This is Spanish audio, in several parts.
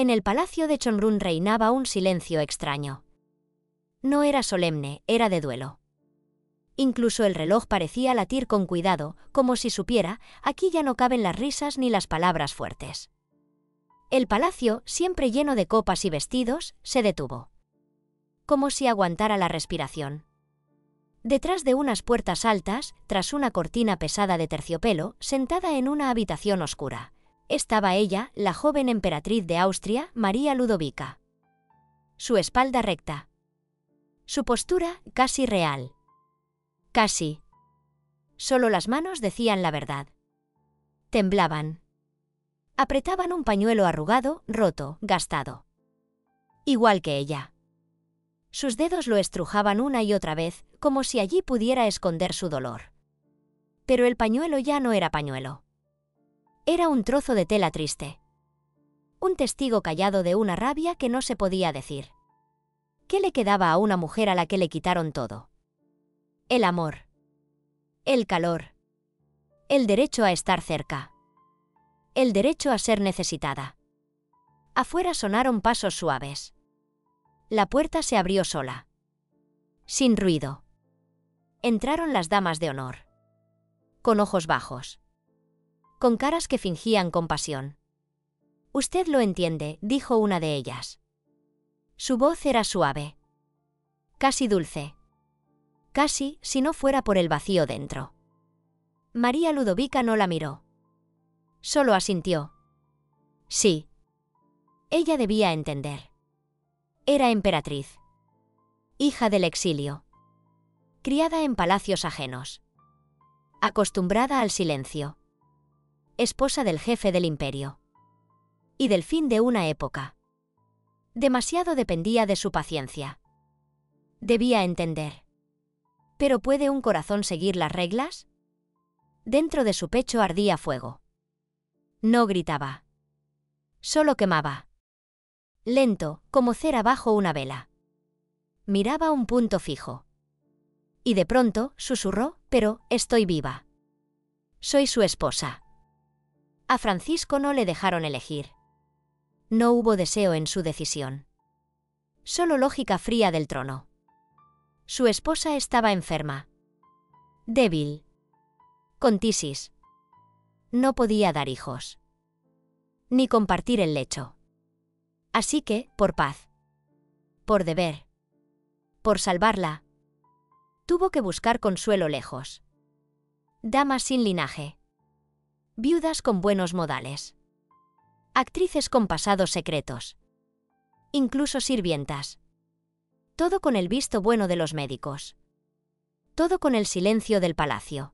En el palacio de Chonrun reinaba un silencio extraño. No era solemne, era de duelo. Incluso el reloj parecía latir con cuidado, como si supiera, aquí ya no caben las risas ni las palabras fuertes. El palacio, siempre lleno de copas y vestidos, se detuvo. Como si aguantara la respiración. Detrás de unas puertas altas, tras una cortina pesada de terciopelo, sentada en una habitación oscura, estaba ella, la joven emperatriz de Austria, María Ludovica. Su espalda recta. Su postura casi real. Casi. Solo las manos decían la verdad. Temblaban. Apretaban un pañuelo arrugado, roto, gastado. Igual que ella. Sus dedos lo estrujaban una y otra vez, como si allí pudiera esconder su dolor. Pero el pañuelo ya no era pañuelo. Era un trozo de tela triste. Un testigo callado de una rabia que no se podía decir. ¿Qué le quedaba a una mujer a la que le quitaron todo? El amor. El calor. El derecho a estar cerca. El derecho a ser necesitada. Afuera sonaron pasos suaves. La puerta se abrió sola. Sin ruido. Entraron las damas de honor. Con ojos bajos. Con caras que fingían compasión. «Usted lo entiende», dijo una de ellas. Su voz era suave. Casi dulce. Casi, si no fuera por el vacío dentro. María Ludovica no la miró. Solo asintió. Sí. Ella debía entender. Era emperatriz. Hija del exilio. Criada en palacios ajenos. Acostumbrada al silencio. Esposa del jefe del imperio. Y del fin de una época. Demasiado dependía de su paciencia. Debía entender. ¿Pero puede un corazón seguir las reglas? Dentro de su pecho ardía fuego. No gritaba. Solo quemaba. Lento, como cera bajo una vela. Miraba un punto fijo. Y de pronto, susurró, «Pero, estoy viva. Soy su esposa». A Francisco no le dejaron elegir. No hubo deseo en su decisión. Solo lógica fría del trono. Su esposa estaba enferma. Débil. Con tisis. No podía dar hijos. Ni compartir el lecho. Así que, por paz. Por deber. Por salvarla. Tuvo que buscar consuelo lejos. Damas sin linaje. Viudas con buenos modales. Actrices con pasados secretos. Incluso sirvientas. Todo con el visto bueno de los médicos. Todo con el silencio del palacio.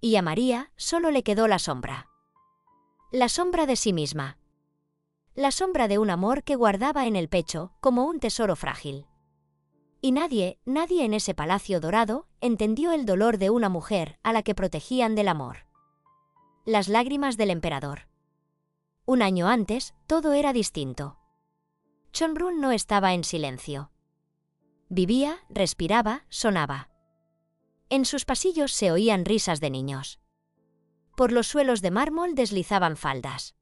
Y a María solo le quedó la sombra. La sombra de sí misma. La sombra de un amor que guardaba en el pecho como un tesoro frágil. Y nadie en ese palacio dorado entendió el dolor de una mujer a la que protegían del amor. Las lágrimas del emperador. Un año antes, todo era distinto. Chonrun no estaba en silencio. Vivía, respiraba, sonaba. En sus pasillos se oían risas de niños. Por los suelos de mármol deslizaban faldas.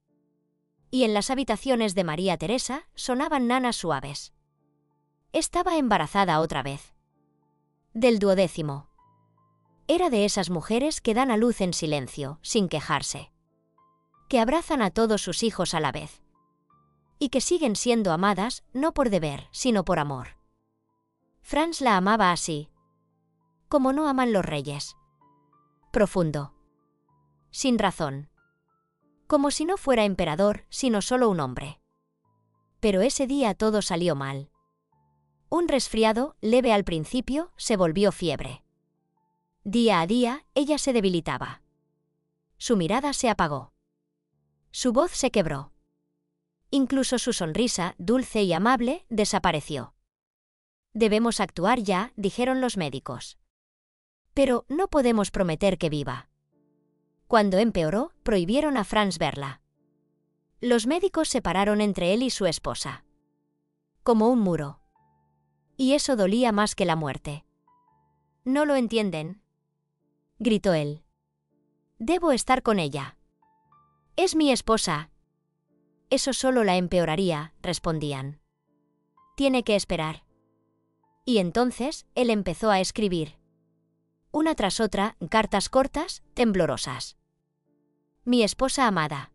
Y en las habitaciones de María Teresa sonaban nanas suaves. Estaba embarazada otra vez. Del 12º. Era de esas mujeres que dan a luz en silencio, sin quejarse. Que abrazan a todos sus hijos a la vez. Y que siguen siendo amadas, no por deber, sino por amor. Franz la amaba así. Como no aman los reyes. Profundo. Sin razón. Como si no fuera emperador, sino solo un hombre. Pero ese día todo salió mal. Un resfriado, leve al principio, se volvió fiebre. Día a día, ella se debilitaba. Su mirada se apagó. Su voz se quebró. Incluso su sonrisa, dulce y amable, desapareció. Debemos actuar ya, dijeron los médicos. Pero no podemos prometer que viva. Cuando empeoró, prohibieron a Franz verla. Los médicos separaron entre él y su esposa. Como un muro. Y eso dolía más que la muerte. «¿No lo entienden?», gritó él. «Debo estar con ella. Es mi esposa. Eso solo la empeoraría, respondían. Tiene que esperar. Y entonces, él empezó a escribir. Una tras otra, cartas cortas, temblorosas. Mi esposa amada.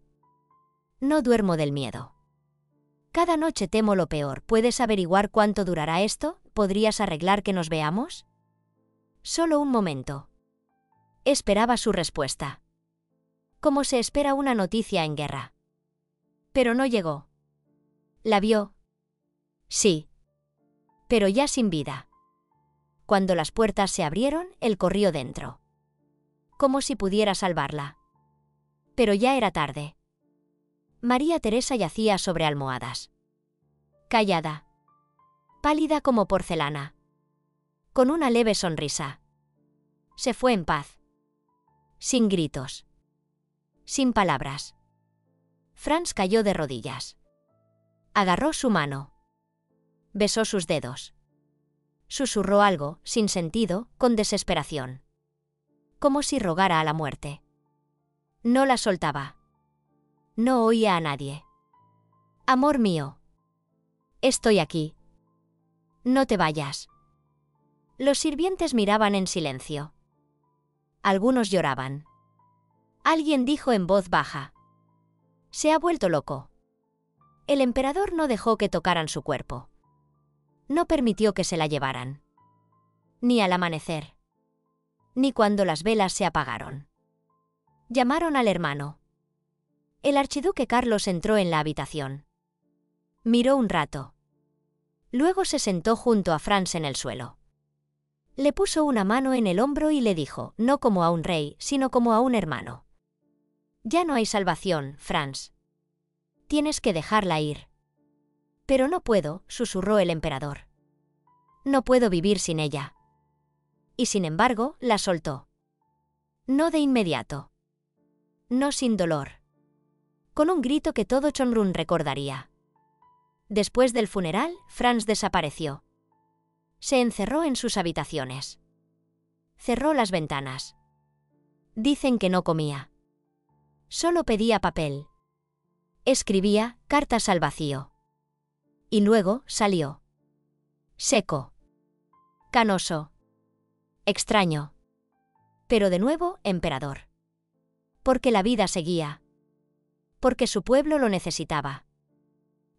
No duermo del miedo. Cada noche temo lo peor. ¿Puedes averiguar cuánto durará esto? ¿Podrías arreglar que nos veamos? Solo un momento. Esperaba su respuesta. Como se espera una noticia en guerra. Pero no llegó. ¿La vio? Sí. Pero ya sin vida. Cuando las puertas se abrieron, él corrió dentro. Como si pudiera salvarla. Pero ya era tarde. María Teresa yacía sobre almohadas. Callada. Pálida como porcelana. Con una leve sonrisa. Se fue en paz. Sin gritos. Sin palabras. Franz cayó de rodillas. Agarró su mano. Besó sus dedos. Susurró algo, sin sentido, con desesperación. Como si rogara a la muerte. No la soltaba. No oía a nadie. Amor mío. Estoy aquí. No te vayas. Los sirvientes miraban en silencio. Algunos lloraban. Alguien dijo en voz baja. Se ha vuelto loco. El emperador no dejó que tocaran su cuerpo. No permitió que se la llevaran. Ni al amanecer. Ni cuando las velas se apagaron. Llamaron al hermano. El archiduque Carlos entró en la habitación. Miró un rato. Luego se sentó junto a Franz en el suelo. Le puso una mano en el hombro y le dijo, no como a un rey, sino como a un hermano. Ya no hay salvación, Franz. Tienes que dejarla ir. Pero no puedo, susurró el emperador. No puedo vivir sin ella. Y sin embargo, la soltó. No de inmediato. No sin dolor. Con un grito que todo Schönbrunn recordaría. Después del funeral, Franz desapareció. Se encerró en sus habitaciones. Cerró las ventanas. Dicen que no comía. Solo pedía papel. Escribía cartas al vacío. Y luego salió. Seco. Canoso. Extraño. Pero de nuevo, emperador. Porque la vida seguía. Porque su pueblo lo necesitaba.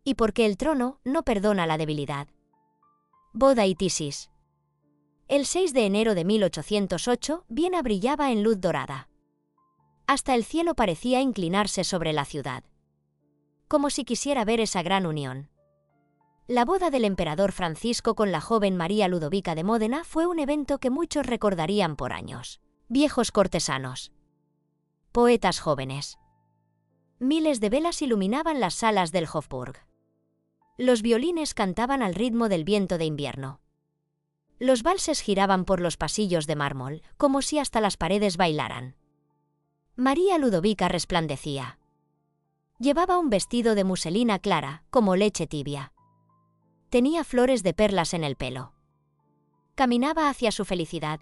Y porque el trono no perdona la debilidad. Boda y Tisis. El 6 de enero de 1808, Viena brillaba en luz dorada. Hasta el cielo parecía inclinarse sobre la ciudad. Como si quisiera ver esa gran unión. La boda del emperador Francisco con la joven María Ludovica de Módena fue un evento que muchos recordarían por años. Viejos cortesanos. Poetas jóvenes. Miles de velas iluminaban las salas del Hofburg. Los violines cantaban al ritmo del viento de invierno. Los valses giraban por los pasillos de mármol, como si hasta las paredes bailaran. María Ludovica resplandecía. Llevaba un vestido de muselina clara, como leche tibia. Tenía flores de perlas en el pelo. Caminaba hacia su felicidad.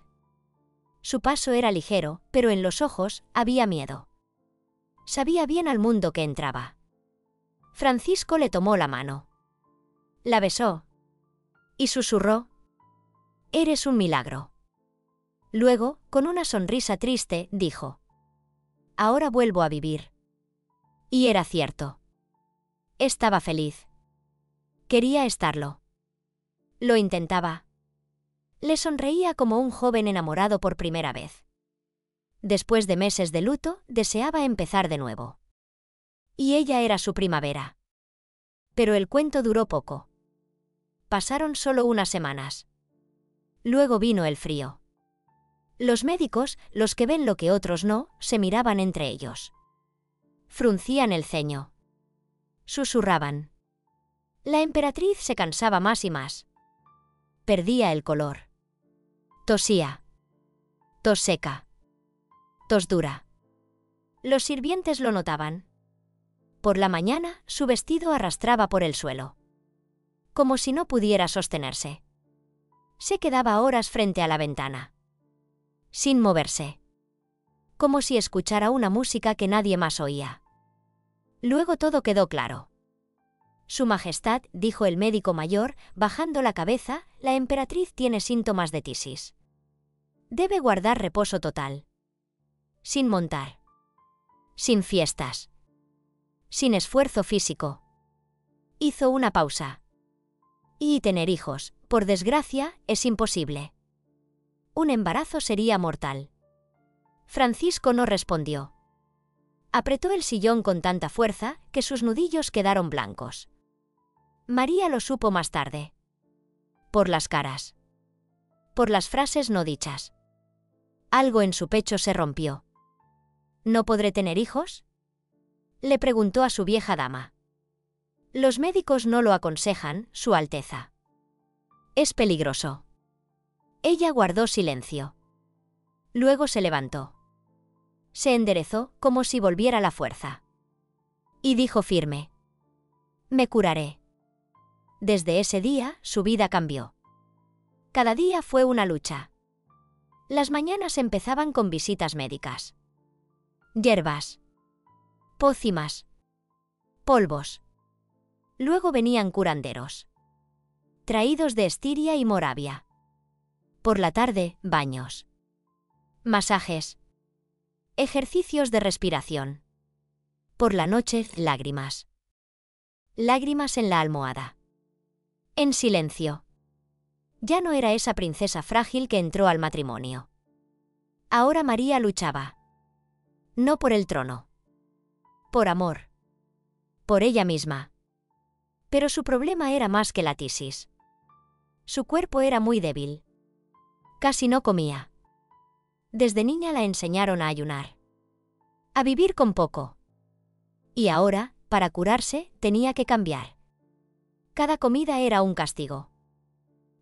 Su paso era ligero, pero en los ojos había miedo. Sabía bien al mundo que entraba. Francisco le tomó la mano. La besó. Y susurró. Eres un milagro. Luego, con una sonrisa triste, dijo. Ahora vuelvo a vivir. Y era cierto. Estaba feliz. Quería estarlo. Lo intentaba. Le sonreía como un joven enamorado por primera vez. Después de meses de luto, deseaba empezar de nuevo. Y ella era su primavera. Pero el cuento duró poco. Pasaron solo unas semanas. Luego vino el frío. Los médicos, los que ven lo que otros no, se miraban entre ellos. Fruncían el ceño. Susurraban. La emperatriz se cansaba más y más. Perdía el color. Tosía. Tos seca. Tos dura. Los sirvientes lo notaban. Por la mañana, su vestido arrastraba por el suelo. Como si no pudiera sostenerse. Se quedaba horas frente a la ventana. Sin moverse. Como si escuchara una música que nadie más oía. Luego todo quedó claro. Su Majestad, dijo el médico mayor, bajando la cabeza, la emperatriz tiene síntomas de tisis. Debe guardar reposo total. Sin montar. Sin fiestas. Sin esfuerzo físico. Hizo una pausa. Y tener hijos, por desgracia, es imposible. Un embarazo sería mortal. Francisco no respondió. Apretó el sillón con tanta fuerza que sus nudillos quedaron blancos. María lo supo más tarde. Por las caras. Por las frases no dichas. Algo en su pecho se rompió. ¿No podré tener hijos?, le preguntó a su vieja dama. Los médicos no lo aconsejan, Su Alteza. Es peligroso. Ella guardó silencio. Luego se levantó. Se enderezó como si volviera la fuerza. Y dijo firme: me curaré. Desde ese día, su vida cambió. Cada día fue una lucha. Las mañanas empezaban con visitas médicas. Hierbas. Pócimas. Polvos. Luego venían curanderos. Traídos de Estiria y Moravia. Por la tarde, baños. Masajes. Ejercicios de respiración. Por la noche, lágrimas. Lágrimas en la almohada. En silencio. Ya no era esa princesa frágil que entró al matrimonio. Ahora María luchaba. No por el trono. Por amor. Por ella misma. Pero su problema era más que la tisis. Su cuerpo era muy débil. Casi no comía. Desde niña la enseñaron a ayunar. A vivir con poco. Y ahora, para curarse, tenía que cambiar. Cada comida era un castigo.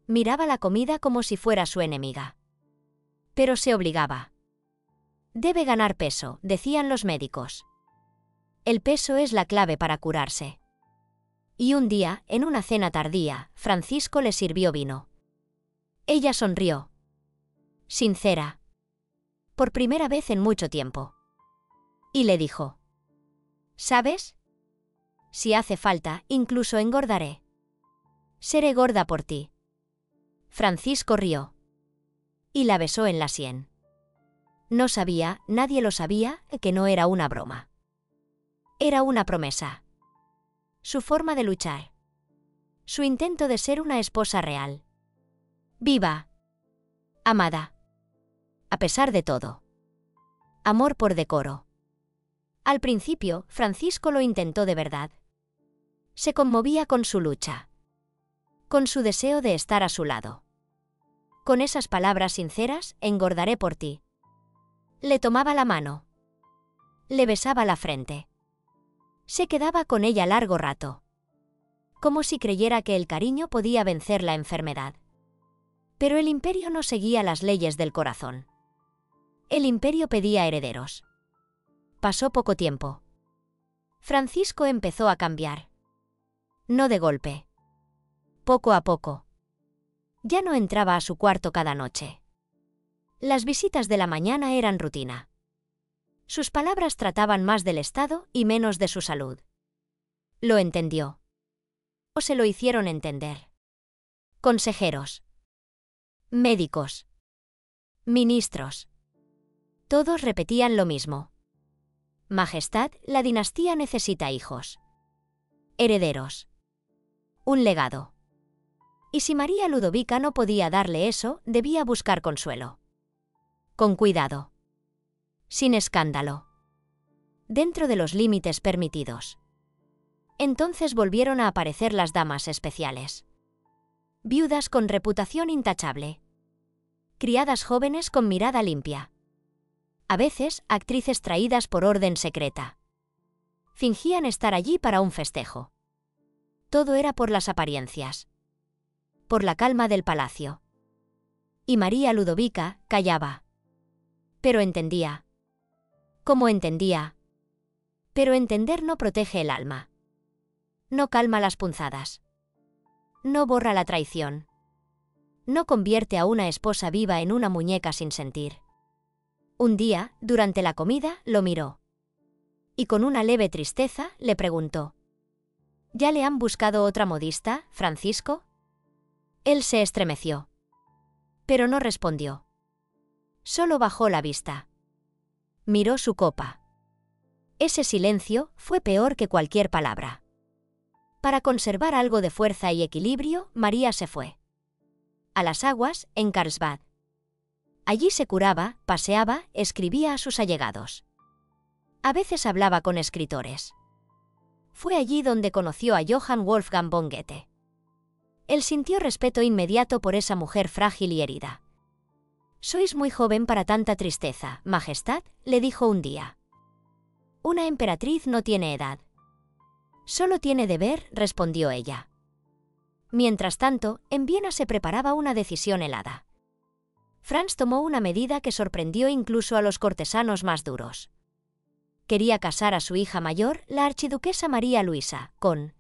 Miraba la comida como si fuera su enemiga. Pero se obligaba. Debe ganar peso, decían los médicos. El peso es la clave para curarse. Y un día, en una cena tardía, Francisco le sirvió vino. Ella sonrió. Sincera. Por primera vez en mucho tiempo. Y le dijo: ¿sabes? Si hace falta, incluso engordaré. Seré gorda por ti. Francisco rió. Y la besó en la sien. No sabía, nadie lo sabía, que no era una broma. Era una promesa. Su forma de luchar. Su intento de ser una esposa real. Viva. Amada. A pesar de todo. Amor por decoro. Al principio, Francisco lo intentó de verdad. Se conmovía con su lucha. Con su deseo de estar a su lado. Con esas palabras sinceras: engordaré por ti. Le tomaba la mano. Le besaba la frente. Se quedaba con ella largo rato. Como si creyera que el cariño podía vencer la enfermedad. Pero el imperio no seguía las leyes del corazón. El imperio pedía herederos. Pasó poco tiempo. Francisco empezó a cambiar. No de golpe. Poco a poco. Ya no entraba a su cuarto cada noche. Las visitas de la mañana eran rutina. Sus palabras trataban más del Estado y menos de su salud. Lo entendió. O se lo hicieron entender. Consejeros. Médicos. Ministros. Todos repetían lo mismo. Majestad, la dinastía necesita hijos. Herederos. Un legado. Y si María Ludovica no podía darle eso, debía buscar consuelo. Con cuidado. Sin escándalo. Dentro de los límites permitidos. Entonces volvieron a aparecer las damas especiales. Viudas con reputación intachable. Criadas jóvenes con mirada limpia. A veces, actrices traídas por orden secreta. Fingían estar allí para un festejo. Todo era por las apariencias. Por la calma del palacio. Y María Ludovica callaba. Pero entendía. ¿Cómo entendía? Pero entender no protege el alma. No calma las punzadas. No borra la traición. No convierte a una esposa viva en una muñeca sin sentir. Un día, durante la comida, lo miró. y con una leve tristeza le preguntó: ¿Ya le han buscado otra modista, Francisco? Él se estremeció. Pero no respondió. Solo bajó la vista. Miró su copa. Ese silencio fue peor que cualquier palabra. Para conservar algo de fuerza y equilibrio, María se fue. A las aguas, en Carlsbad. Allí se curaba, paseaba, escribía a sus allegados. A veces hablaba con escritores. Fue allí donde conoció a Johann Wolfgang von Goethe. Él sintió respeto inmediato por esa mujer frágil y herida. «Sois muy joven para tanta tristeza, Majestad», le dijo un día. «Una emperatriz no tiene edad». «Solo tiene deber», respondió ella. Mientras tanto, en Viena se preparaba una decisión helada. Franz tomó una medida que sorprendió incluso a los cortesanos más duros. Quería casar a su hija mayor, la archiduquesa María Luisa, con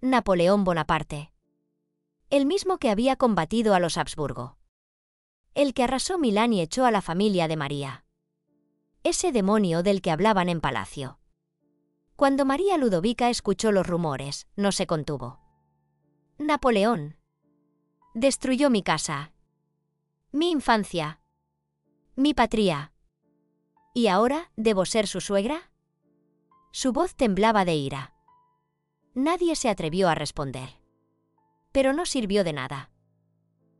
Napoleón Bonaparte. El mismo que había combatido a los Habsburgo. El que arrasó Milán y echó a la familia de María. Ese demonio del que hablaban en palacio. Cuando María Ludovica escuchó los rumores, no se contuvo. Napoleón destruyó mi casa, mi infancia, mi patria. ¿Y ahora debo ser su suegra? Su voz temblaba de ira. Nadie se atrevió a responder. Pero no sirvió de nada.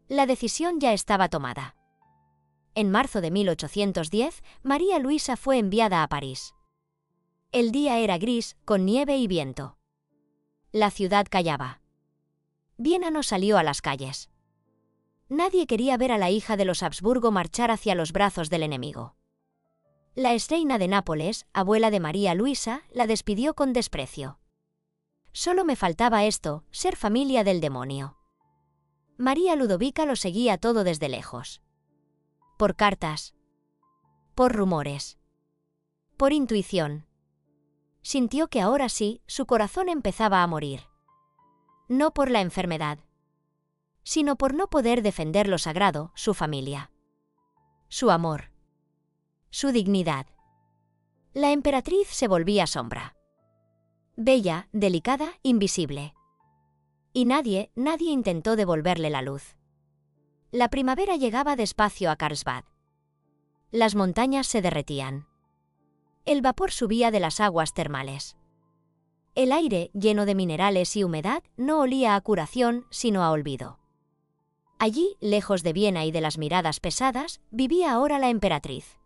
La decisión ya estaba tomada. En marzo de 1810, María Luisa fue enviada a París. El día era gris, con nieve y viento. La ciudad callaba. Viena no salió a las calles. Nadie quería ver a la hija de los Habsburgo marchar hacia los brazos del enemigo. La exreina de Nápoles, abuela de María Luisa, la despidió con desprecio. Solo me faltaba esto, ser familia del demonio. María Ludovica lo seguía todo desde lejos. Por cartas. Por rumores. Por intuición. Sintió que ahora sí, su corazón empezaba a morir. No por la enfermedad, sino por no poder defender lo sagrado, su familia. Su amor. Su dignidad. La emperatriz se volvía sombra. Bella, delicada, invisible. Y nadie intentó devolverle la luz. La primavera llegaba despacio a Carlsbad. Las montañas se derretían. El vapor subía de las aguas termales. El aire, lleno de minerales y humedad, no olía a curación, sino a olvido. Allí, lejos de Viena y de las miradas pesadas, vivía ahora la emperatriz.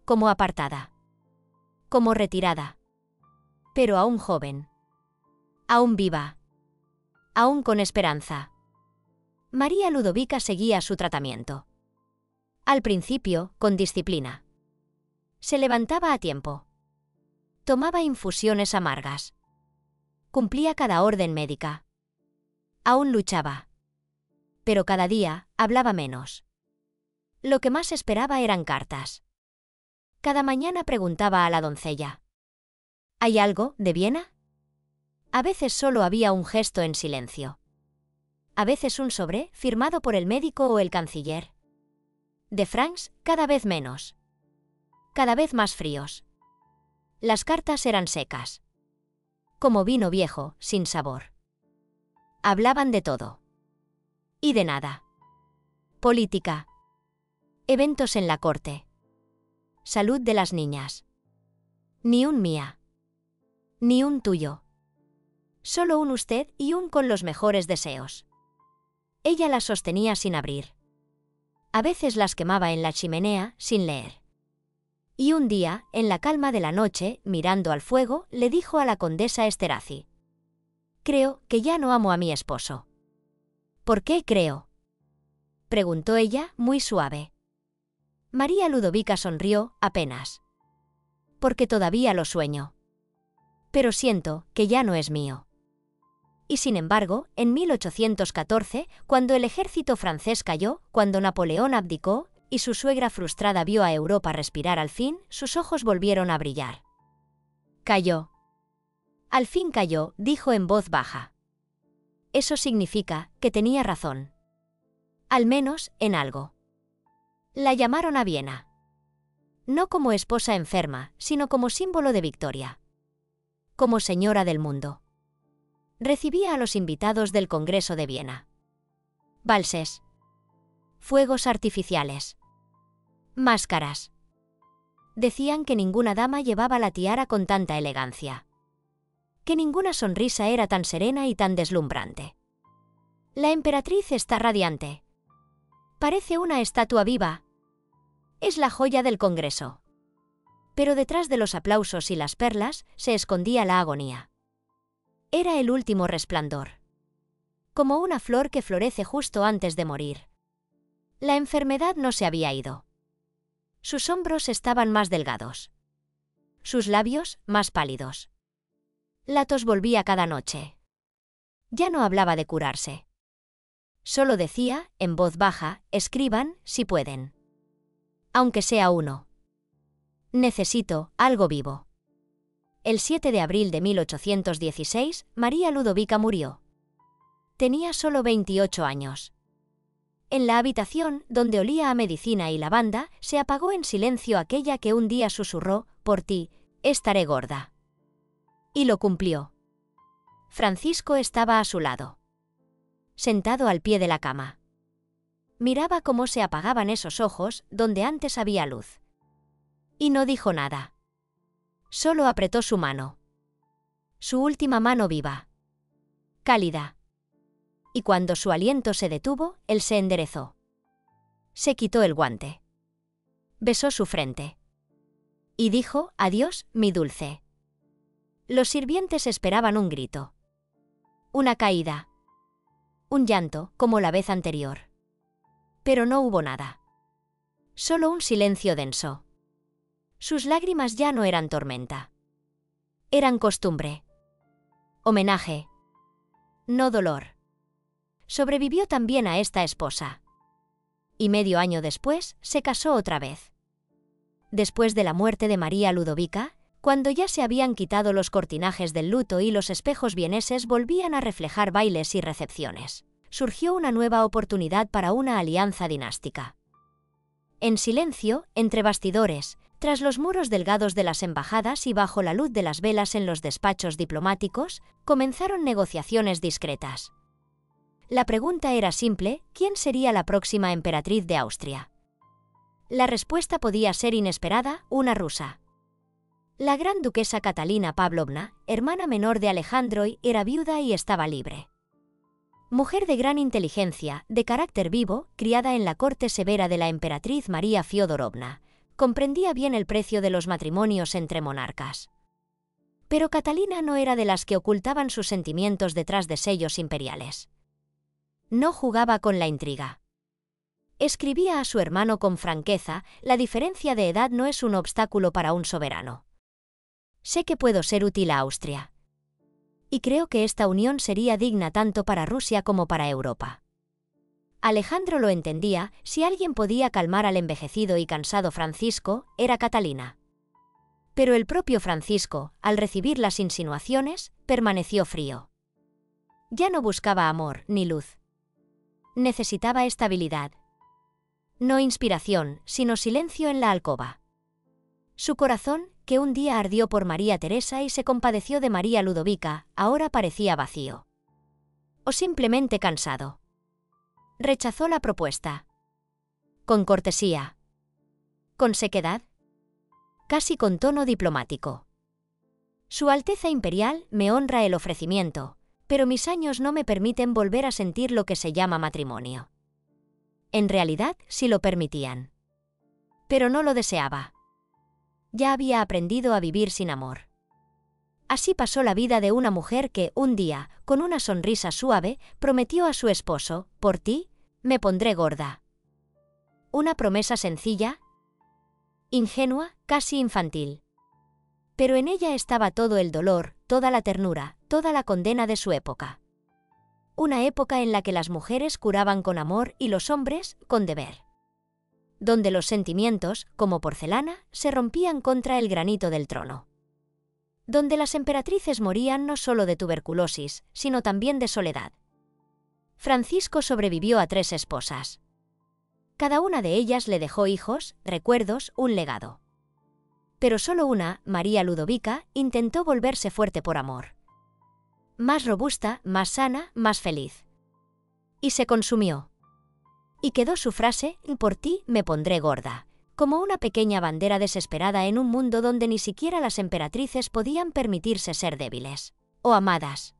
Como apartada. Como retirada. Pero aún joven. Aún viva. Aún con esperanza. María Ludovica seguía su tratamiento. Al principio, con disciplina. Se levantaba a tiempo. Tomaba infusiones amargas. Cumplía cada orden médica. Aún luchaba. Pero cada día, hablaba menos. Lo que más esperaba eran cartas. Cada mañana preguntaba a la doncella: ¿hay algo de Viena? A veces solo había un gesto en silencio. A veces un sobre, firmado por el médico o el canciller. De Franz, cada vez menos. Cada vez más fríos. Las cartas eran secas. Como vino viejo, sin sabor. Hablaban de todo. Y de nada. Política. Eventos en la corte. Salud de las niñas. Ni un mía. Ni un tuyo. Solo un usted y un con los mejores deseos. Ella las sostenía sin abrir. A veces las quemaba en la chimenea, sin leer. Y un día, en la calma de la noche, mirando al fuego, le dijo a la condesa Esterházy: «Creo que ya no amo a mi esposo». «¿Por qué creo?», preguntó ella, muy suave. María Ludovica sonrió, apenas. «Porque todavía lo sueño. Pero siento que ya no es mío». Y sin embargo, en 1814, cuando el ejército francés cayó, cuando Napoleón abdicó, y su suegra frustrada vio a Europa respirar al fin, sus ojos volvieron a brillar. Cayó. Al fin cayó, dijo en voz baja. Eso significa que tenía razón. Al menos, en algo. La llamaron a Viena. No como esposa enferma, sino como símbolo de victoria. Como señora del mundo. Recibía a los invitados del Congreso de Viena. Valses. Fuegos artificiales. Máscaras. Decían que ninguna dama llevaba la tiara con tanta elegancia. Que ninguna sonrisa era tan serena y tan deslumbrante. La emperatriz está radiante. Parece una estatua viva. Es la joya del Congreso. Pero detrás de los aplausos y las perlas se escondía la agonía. Era el último resplandor. Como una flor que florece justo antes de morir. La enfermedad no se había ido. Sus hombros estaban más delgados. Sus labios más pálidos. La tos volvía cada noche. Ya no hablaba de curarse. Solo decía, en voz baja, escriban, si pueden. Aunque sea uno. Necesito algo vivo. El 7 de abril de 1816, María Ludovica murió. Tenía solo 28 años. En la habitación, donde olía a medicina y lavanda, se apagó en silencio aquella que un día susurró, por ti, estaré gorda. Y lo cumplió. Francisco estaba a su lado. Sentado al pie de la cama. Miraba cómo se apagaban esos ojos, donde antes había luz. Y no dijo nada. Solo apretó su mano. Su última mano viva. Cálida. Y cuando su aliento se detuvo, él se enderezó. Se quitó el guante. Besó su frente. Y dijo, adiós, mi dulce. Los sirvientes esperaban un grito. Una caída. Un llanto, como la vez anterior. Pero no hubo nada. Solo un silencio denso. Sus lágrimas ya no eran tormenta. Eran costumbre. Homenaje. No dolor. Sobrevivió también a esta esposa. Y medio año después, se casó otra vez. Después de la muerte de María Ludovica, cuando ya se habían quitado los cortinajes del luto y los espejos vieneses volvían a reflejar bailes y recepciones, surgió una nueva oportunidad para una alianza dinástica. En silencio, entre bastidores, tras los muros delgados de las embajadas y bajo la luz de las velas en los despachos diplomáticos, comenzaron negociaciones discretas. La pregunta era simple, ¿quién sería la próxima emperatriz de Austria? La respuesta podía ser inesperada, una rusa. La gran duquesa Catalina Pavlovna, hermana menor de Alejandro, era viuda y estaba libre. Mujer de gran inteligencia, de carácter vivo, criada en la corte severa de la emperatriz María Fiodorovna, comprendía bien el precio de los matrimonios entre monarcas. Pero Catalina no era de las que ocultaban sus sentimientos detrás de sellos imperiales. No jugaba con la intriga. Escribía a su hermano con franqueza, la diferencia de edad no es un obstáculo para un soberano. Sé que puedo ser útil a Austria. Y creo que esta unión sería digna tanto para Rusia como para Europa. Alejandro lo entendía, si alguien podía calmar al envejecido y cansado Francisco, era Catalina. Pero el propio Francisco, al recibir las insinuaciones, permaneció frío. Ya no buscaba amor ni luz. Necesitaba estabilidad. No inspiración, sino silencio en la alcoba. Su corazón, que un día ardió por María Teresa y se compadeció de María Ludovica, ahora parecía vacío. O simplemente cansado. Rechazó la propuesta. Con cortesía. Con sequedad. Casi con tono diplomático. Su Alteza Imperial me honra el ofrecimiento, pero mis años no me permiten volver a sentir lo que se llama matrimonio. En realidad, sí lo permitían. Pero no lo deseaba. Ya había aprendido a vivir sin amor. Así pasó la vida de una mujer que, un día, con una sonrisa suave, prometió a su esposo, por ti, me pondré gorda. Una promesa sencilla, ingenua, casi infantil. Pero en ella estaba todo el dolor, toda la ternura, toda la condena de su época. Una época en la que las mujeres curaban con amor y los hombres, con deber. Donde los sentimientos, como porcelana, se rompían contra el granito del trono. Donde las emperatrices morían no solo de tuberculosis, sino también de soledad. Francisco sobrevivió a 3 esposas. Cada una de ellas le dejó hijos, recuerdos, un legado. Pero solo una, María Ludovica, intentó volverse fuerte por amor. Más robusta, más sana, más feliz. Y se consumió. Y quedó su frase, por ti me pondré gorda, como una pequeña bandera desesperada en un mundo donde ni siquiera las emperatrices podían permitirse ser débiles o amadas.